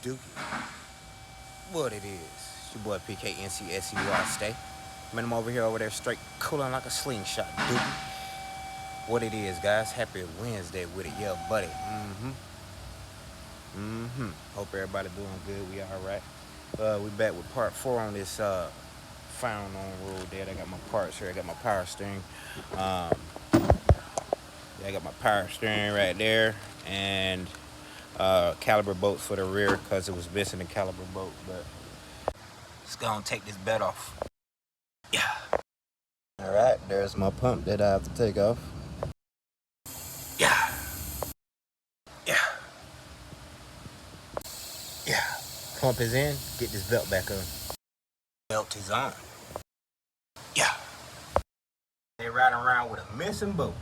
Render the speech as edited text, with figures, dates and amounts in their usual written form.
Dookie. What it is. It's your boy PKNCSEY Stay. Man, I'm over there straight cooling like a slingshot, Dookie. What it is, guys. Happy Wednesday with it, yeah, buddy. Hope everybody doing good. We alright. We back with part 4 on this found on road there. I got my parts here. I got my power steering. I got my power steering right there, and caliber bolts for the rear because it was missing the caliber bolt. But let's go and take this bed off. Yeah. All right, there's my pump that I have to take off. Yeah. Pump is in. Get this belt back on. Belt is on. Yeah. They riding around with a missing bolt.